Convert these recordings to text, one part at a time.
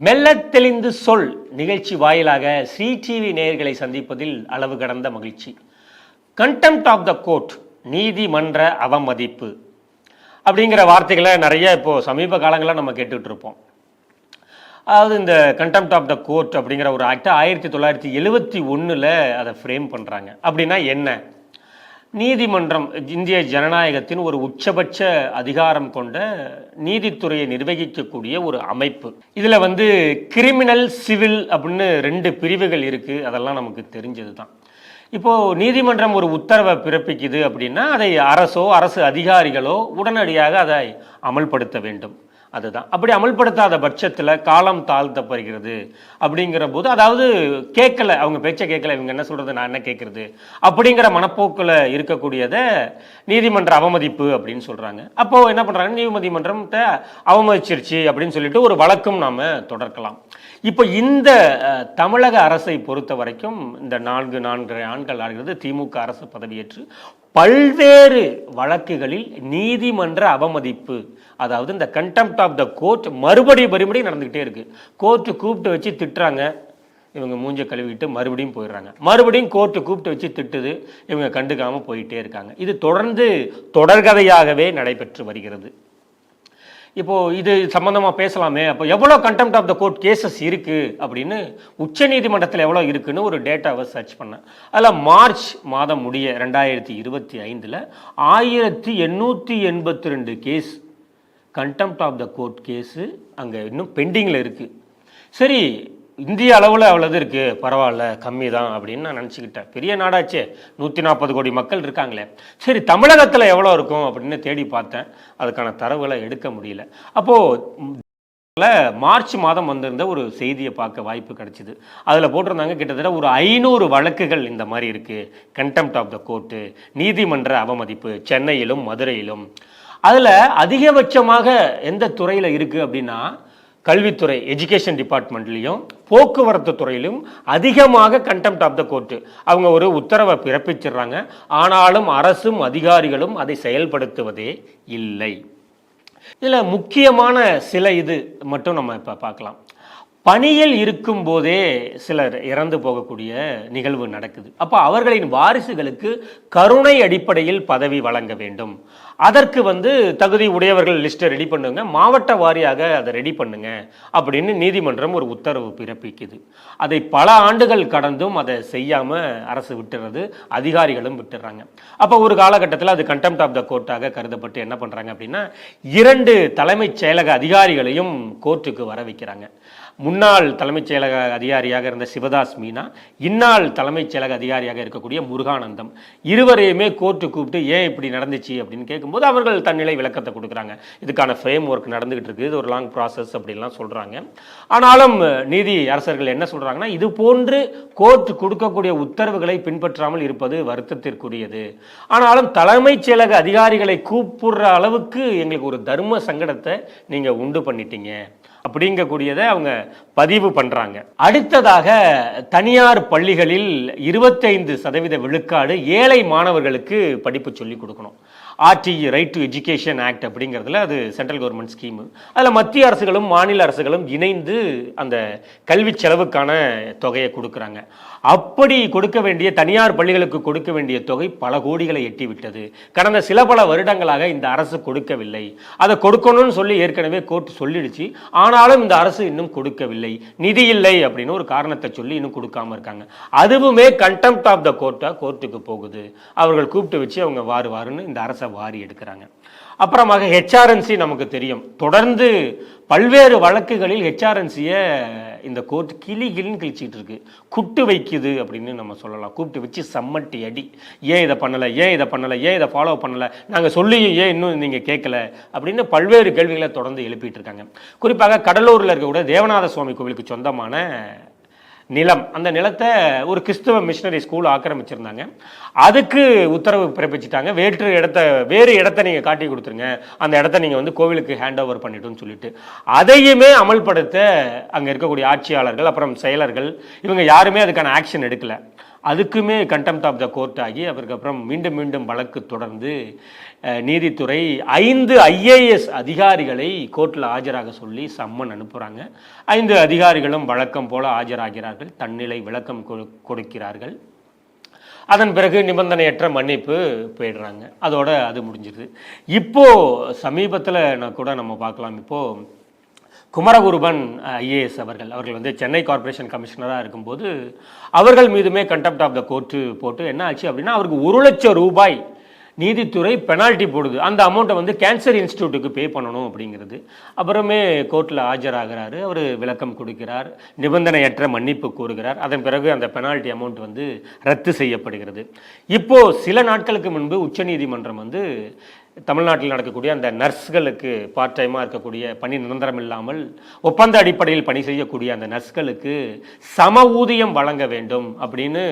மெல்லத் தெளிந்து சொல் நிகழ்ச்சி வாயிலாக ஸ்ரீ டிவி நேயர்களை சந்திப்பதில் அளவு கடந்த மகிழ்ச்சி. கண்டெம்ட் ஆஃப் த கோர்ட், நீதிமன்ற அவமதிப்பு அப்படிங்கிற வார்த்தைகளை நிறைய இப்போ சமீப காலங்களில் நம்ம கேட்டுட்டு இருப்போம். அதாவது இந்த கண்டெம்ட் ஆஃப் த கோர்ட் அப்படிங்கிற ஒரு ஆக்டை 1971 அதை ஃப்ரேம் பண்ணுறாங்க. அப்படின்னா என்ன? நீதிமன்றம் இந்திய ஜனநாயகத்தின் ஒரு உச்சபட்ச அதிகாரம் கொண்ட நீதித்துறையை நிர்வகிக்கக்கூடிய ஒரு அமைப்பு. இதில் கிரிமினல் சிவில் அப்படின்னு 2 பிரிவுகள் இருக்குது. அதெல்லாம் நமக்கு தெரிஞ்சது தான். இப்போது நீதிமன்றம் ஒரு உத்தரவை பிறப்பிக்குது அப்படின்னா அதை அரசோ அரசு அதிகாரிகளோ உடனடியாக அதை அமல்படுத்த வேண்டும். அதுதான். அப்படி அமல்படுத்தாத பட்சத்தில் காலம் தாழ்த்தப்படுகிறது அப்படிங்கிற போது, அதாவது கேட்கல, அவங்க பேச்சை கேட்கல, இவங்க என்ன சொல்றது நான் என்ன கேட்கறது அப்படிங்கிற மனப்போக்கில் இருக்கக்கூடியதை நீதிமன்ற அவமதிப்பு அப்படின்னு சொல்றாங்க. அப்போ என்ன பண்றாங்க, நீதிமன்றத்தை அவமதிச்சிருச்சு அப்படின்னு சொல்லிட்டு ஒரு வழக்கும் நாம தொடர்க்கலாம். இப்போ இந்த தமிழக அரசை பொறுத்த வரைக்கும் இந்த 4.5 ஆண்டுகள் ஆகிறது திமுக அரசு பதவியேற்று பல்வேறு வழக்குகளில் நீதிமன்ற அவமதிப்பு, அதாவது இந்த கண்டெம்ட் ஆஃப் த கோர்ட் மறுபடியும் நடந்துகிட்டே இருக்கு. கோர்ட்டு கூப்பிட்டு வச்சு திட்டுறாங்க, இவங்க மூஞ்ச கழுவிட்டு மறுபடியும் போயிடுறாங்க. மறுபடியும் கோர்ட்டு கூப்பிட்டு வச்சு திட்டுது, இவங்க கண்டுக்காம போயிட்டே இருக்காங்க. இது தொடர்ந்து தொடர்கதையாகவே நடைபெற்று வருகிறது. இப்போ இது சம்பந்தமா பேசலாமே. அப்போ எவ்வளோ contempt of the court cases இருக்கு அப்படின்னு உச்ச நீதிமன்றத்தில் எவ்வளோ இருக்குன்னு ஒரு டேட்டாவை சர்ச் பண்ணேன். அதில் மார்ச் மாதம் முடிய 2025 1882 case contempt of the court case அங்கே இன்னும் பெண்டிங்கில் இருக்குது. சரி, இந்திய அளவில் அவ்வளவு இருக்குது, பரவாயில்ல, கம்மி தான் அப்படின்னு நான் நினச்சிக்கிட்டேன். பெரிய நாடாச்சே, 140 கோடி மக்கள் இருக்காங்களே, சரி தமிழகத்தில் எவ்வளோ இருக்கும் அப்படின்னு தேடி பார்த்தேன். அதுக்கான தரவுகளை எடுக்க முடியல. அப்போது மார்ச் மாதம் வந்திருந்த ஒரு செய்தியை பார்க்க வாய்ப்பு கிடைச்சிது. அதில் போட்டிருந்தாங்க கிட்டத்தட்ட ஒரு 500 வழக்குகள் இந்த மாதிரி இருக்குது, கண்டெம்ட் ஆஃப் த கோர்ட்டு, நீதிமன்ற அவமதிப்பு சென்னையிலும் மதுரையிலும். அதில் அதிகபட்சமாக எந்த துறையில் இருக்குது அப்படின்னா கல்வித்துறை, எஜுகேஷன் டிபார்ட்மெண்ட்லையும் போக்குவரத்து துறையிலும் அதிகமாக கண்டெம்ட் ஆஃப் த கோர்ட்டு. அவங்க ஒரு உத்தரவை பிறப்பிச்சிடுறாங்க, ஆனாலும் அரசும் அதிகாரிகளும் அதை செயல்படுத்துவதே இல்லை. இதில் முக்கியமான சில இது மட்டும் நம்ம இப்போ பார்க்கலாம். பணியில் இருக்கும் போதே சிலர் இறந்து போகக்கூடிய நிகழ்வு நடக்குது. அப்போ அவர்களின் வாரிசுகளுக்கு கருணை அடிப்படையில் பதவி வழங்க வேண்டும். அதற்கு தகுதி உடையவர்கள் லிஸ்ட்டை ரெடி பண்ணுங்க, மாவட்ட வாரியாக அதை ரெடி பண்ணுங்க அப்படின்னு நீதிமன்றம் ஒரு உத்தரவு பிறப்பிக்குது. அதை பல ஆண்டுகள் கடந்தும் அதை செய்யாம அரசு விட்டுறது, அதிகாரிகளும் விட்டுறாங்க. அப்போ ஒரு காலகட்டத்தில் அது கண்டெம்ட் ஆஃப் த கோர்ட்டாக கருதப்பட்டு என்ன பண்றாங்க அப்படின்னா 2 தலைமைச் செயலக அதிகாரிகளையும் கோர்ட்டுக்கு வர வைக்கிறாங்க. முன்னாள் தலைமைச் செயலக அதிகாரியாக இருந்த சிவதாஸ் மீனா, இந்நாள் தலைமைச் செயலக அதிகாரியாக இருக்கக்கூடிய முருகானந்தம், இருவரையுமே கோர்ட்டு கூப்பிட்டு ஏன் இப்படி நடந்துச்சு அப்படின்னு கேட்கும்போது அவர்கள் தன்னிலை விளக்கத்தை கொடுக்குறாங்க. இதுக்கான ஃப்ரேம் ஒர்க் நடந்துகிட்டு இருக்குது, இது ஒரு லாங் ப்ராசஸ் அப்படின்லாம் சொல்றாங்க. ஆனாலும் நீதி அரசர்கள் என்ன சொல்றாங்கன்னா, இது போன்று கோர்ட் கொடுக்கக்கூடிய உத்தரவுகளை பின்பற்றாமல் இருப்பது வருத்தத்திற்குரியது. ஆனாலும் தலைமைச் செயலக அதிகாரிகளை கூப்பிடுற அளவுக்கு எங்களுக்கு ஒரு தர்ம சங்கடத்தை நீங்க உண்டு பண்ணிட்டீங்க அப்படிங்கக்கூடியதை அவங்க பதிவு பண்றாங்க. அடுத்ததாக தனியார் பள்ளிகளில் 25% விழுக்காடு ஏழை மாணவர்களுக்கு படிப்பு சொல்லி கொடுக்கணும். RTE, right to education act அப்படிங்கிறதுல அது சென்ட்ரல் கவர்மெண்ட் ஸ்கீமு. அதில் மத்திய அரசுகளும் மாநில அரசுகளும் இணைந்து அந்த கல்வி செலவுக்கான தொகையை கொடுக்குறாங்க. அப்படி கொடுக்க வேண்டிய, தனியார் பள்ளிகளுக்கு கொடுக்க வேண்டிய தொகை பல கோடிகளை எட்டிவிட்டது. கடந்த பல வருடங்களாக இந்த அரசு கொடுக்கவில்லை. அதை கொடுக்கணும்னு சொல்லி ஏற்கனவே கோர்ட் சொல்லிடுச்சு. ஆனாலும் இந்த அரசு இன்னும் கொடுக்கவில்லை, நிதி இல்லை அப்படின்னு ஒரு காரணத்தை சொல்லி இன்னும் கொடுக்காம இருக்காங்க. அதுவுமே கண்டெம்ட் ஆஃப் த கோர்ட்டுக்கு போகுது. அவர்கள் கூப்பிட்டு வச்சு அவங்க வாருன்னு இந்த அரசை வாரி எடுக்கிறாங்க. அப்புறமாக HRNC நமக்கு தெரியும், தொடர்ந்து பல்வேறு வழக்குகளில் HRNCயை இந்த கோர்ட் கிளின்னு கிழிச்சிட்டு இருக்கு, குட்டு வைக்குது அப்படின்னு நம்ம சொல்லலாம். கூப்பிட்டு வச்சு சம்மட்டி அடி, ஏன் இதை பண்ணலை, ஏன் இதை பண்ணலை, ஏன் இதை ஃபாலோ பண்ணலை, நாங்கள் சொல்லியும் ஏன் இன்னும் நீங்கள் கேட்கல அப்படின்னு பல்வேறு கேள்விகளை தொடர்ந்து எழுப்பிட்டு இருக்காங்க. குறிப்பாக கடலூரில் இருக்கக்கூடிய தேவநாத சுவாமி கோவிலுக்கு சொந்தமான நிலம், அந்த நிலத்தை ஒரு கிறிஸ்தவ மிஷனரி ஸ்கூல் ஆக்கிரமிச்சிருந்தாங்க. அதுக்கு உத்தரவு பிறப்பிச்சிட்டாங்க, வேறு இடத்த நீங்கள் காட்டி கொடுத்துருங்க, அந்த இடத்த நீங்கள் கோவிலுக்கு ஹேண்ட் ஓவர் பண்ணிட்டோன்னு சொல்லிட்டு அதையுமே அமல்படுத்த அங்கே இருக்கக்கூடிய ஆட்சியாளர்கள் அப்புறம் செயலர்கள் இவங்க யாருமே அதுக்கான ஆக்ஷன் எடுக்கல. அதுக்குமே கண்டெம்ட் ஆஃப் த கோர்ட் ஆகி அதுக்கப்புறம் மீண்டும் மீண்டும் வழக்கு தொடர்ந்து நீதித்துறை 5 IAS அதிகாரிகளை கோர்ட்டில் ஆஜராக சொல்லி சம்மன் அனுப்புகிறாங்க. 5 அதிகாரிகளும் வழக்கம் போல ஆஜராகிறார்கள், தன்னிலை விளக்கம் கொடுக்கிறார்கள். அதன் பிறகு நிபந்தனையற்ற மன்னிப்பு போயிடுறாங்க. அதோட அது முடிஞ்சிருது. இப்போ சமீபத்தில் கூட நம்ம பார்க்கலாம். இப்போ குமரகுருபன் IAS அவர்கள் வந்து சென்னை கார்ப்பரேஷன் கமிஷனராக இருக்கும்போது அவர்கள் மீதுமே கண்டெம்ட் ஆஃப் த கோர்ட்டு போட்டு என்ன ஆச்சு அப்படின்னா, அவருக்கு 1 லட்சம் ரூபாய் நீதித்துறை பெனால்ட்டி போடுது. அந்த அமௌண்ட்டை வந்து கேன்சர் இன்ஸ்டியூட்டுக்கு பே பண்ணணும் அப்படிங்கிறது. அப்புறமே கோர்ட்டில் ஆஜராகிறாரு, அவர் விளக்கம் கொடுக்கிறார், நிபந்தனையற்ற மன்னிப்பு கூறுகிறார். அதன் பிறகு அந்த பெனால்ட்டி அமௌண்ட் வந்து ரத்து செய்யப்படுகிறது. இப்போ சில நாட்களுக்கு முன்பு உச்சநீதிமன்றம் வந்து தமிழ்நாட்டில் நடக்கக்கூடிய அந்த நர்ஸ்களுக்கு பார்ட் டைமாக இருக்கக்கூடிய பணி நிரந்தரம் இல்லாமல் ஒப்பந்த அடிப்படையில் பணி செய்யக்கூடிய அந்த நர்ஸ்களுக்கு சம ஊதியம் வழங்க வேண்டும் அப்படின்னு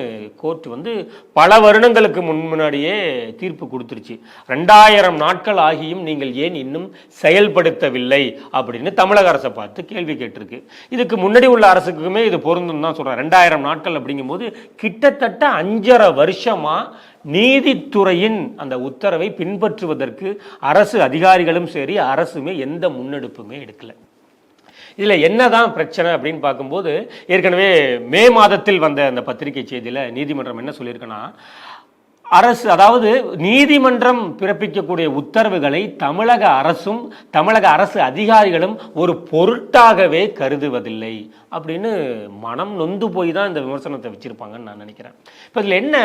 கோர்ட் வந்து பல வருடங்களுக்கு முன்னாடியே தீர்ப்பு கொடுத்துருச்சு. 2000 நாட்கள் ஆகியும் நீங்கள் ஏன் இன்னும் செயல்படுத்தவில்லை அப்படின்னு தமிழக அரசை பார்த்து கேள்வி கேட்டிருக்கு. இதுக்கு முன்னாடி உள்ள அரசுக்குமே இது பொருந்தும் தான் சொல்கிறேன். 2000 நாட்கள் அப்படிங்கும்போது கிட்டத்தட்ட 5.5 வருஷமா நீதித்துறையின் அந்த உத்தரவை பின்பற்றுவதற்கு அரசு அதிகாரிகளும் சரி அரசுமே எந்த முன்னெடுப்புமே எடுக்கல. இதில் என்னதான் பிரச்சனை அப்படின்னு பார்க்கும்போது, ஏற்கனவே மே மாதத்தில் வந்த அந்த பத்திரிகை செய்தியில் நீதிமன்றம் என்ன சொல்லியிருக்குன்னா, அரசு அதாவது நீதிமன்றம் பிறப்பிக்கக்கூடிய உத்தரவுகளை தமிழக அரசும் தமிழக அரசு அதிகாரிகளும் ஒரு பொருட்டாகவே கருதுவதில்லை அப்படின்னு மனம் நொந்து போய் தான் இந்த விமர்சனத்தை வச்சிருப்பாங்கன்னு நான் நினைக்கிறேன். இப்போ இதில் என்ன,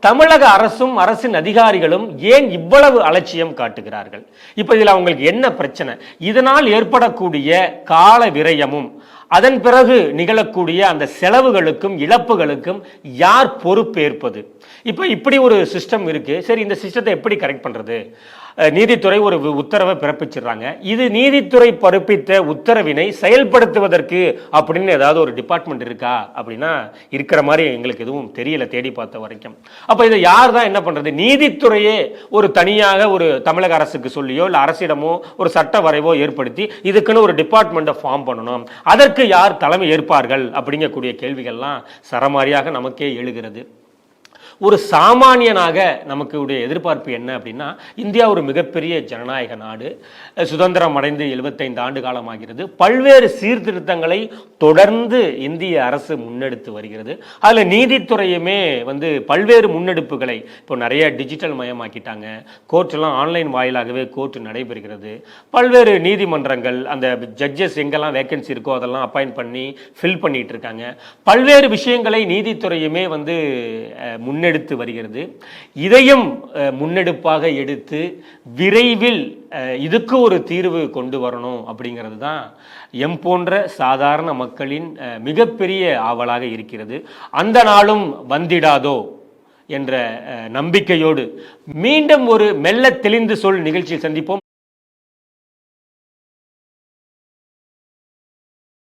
தமிழக அரசும் அரசின் அதிகாரிகளும் ஏன் இவ்வளவு அலட்சியம் காட்டுகிறார்கள்? இப்போ இதில் அவங்களுக்கு என்ன பிரச்சனை? இதனால் ஏற்படக்கூடிய கால விரயமும் அதன் பிறகு நிகழக்கூடிய அந்த செலவுகளுக்கும் இழப்புகளுக்கும் யார் பொறுப்பேற்பது? இப்போ இப்படி ஒரு சிஸ்டம் இருக்கு. சரி, இந்த சிஸ்டத்தை எப்படி கரெக்ட் பண்றது? நீதித்துறை ஒரு உத்தரவை பிறப்பிச்சிடுறாங்க. இது நீதித்துறை பிறப்பித்த உத்தரவினை செயல்படுத்துவதற்கு அப்படின்னு ஏதாவது ஒரு டிபார்ட்மெண்ட் இருக்கா அப்படின்னா இருக்கிற மாதிரி எங்களுக்கு எதுவும் தெரியல தேடி பார்த்த வரைக்கும். அப்போ இதை யார் தான் என்ன பண்றது? நீதித்துறையே ஒரு தனியாக ஒரு தமிழக அரசுக்கு சொல்லியோ இல்லை அரசிடமோ ஒரு சட்ட வரைவோ ஏற்படுத்தி இதுக்குன்னு ஒரு டிபார்ட்மெண்ட்டை ஃபார்ம் பண்ணணும். அதற்கு யார் தலைமை ஏற்பார்கள் அப்படிங்கக்கூடிய கேள்விகள்லாம் சரமாரியாக நமக்கே எழுகிறது. ஒரு சாமானியனாக நமக்கு உடைய எதிர்பார்ப்பு என்ன அப்படின்னா, இந்தியா ஒரு மிகப்பெரிய ஜனநாயக நாடு, சுதந்திரம் அடைந்து 75 ஆண்டு காலமாகிறது. பல்வேறு சீர்திருத்தங்களை தொடர்ந்து இந்திய அரசு முன்னெடுத்து வருகிறது. அதில் நீதித்துறையுமே வந்து பல்வேறு முன்னெடுப்புகளை இப்போ நிறைய டிஜிட்டல் மயமாக்கிட்டாங்க. கோர்ட்டெல்லாம் ஆன்லைன் வாயிலாகவே கோர்ட் நடைபெறுகிறது. பல்வேறு நீதிமன்றங்கள் அந்த ஜட்ஜஸ் எங்கெல்லாம் வேகன்சி இருக்கோ அதெல்லாம் அப்பாயிண்ட் பண்ணி ஃபில் பண்ணிட்டு இருக்காங்க. பல்வேறு விஷயங்களை நீதித்துறையுமே வந்து முன்னெடுத்து வருகிறது. இதையும் முன்னெடுப்பாக எடுத்து விரைவில் இதுக்கு ஒரு தீர்வு கொண்டு வரணும் அப்படிங்கிறது தான் எம் போன்ற சாதாரண மக்களின் மிகப்பெரிய ஆவலாக இருக்கிறது. அந்த நாளும் வந்திடாதோ என்ற நம்பிக்கையோடு மீண்டும் ஒரு மெல்ல தெளிந்து சொல் நிகழ்ச்சியில் சந்திப்போம்.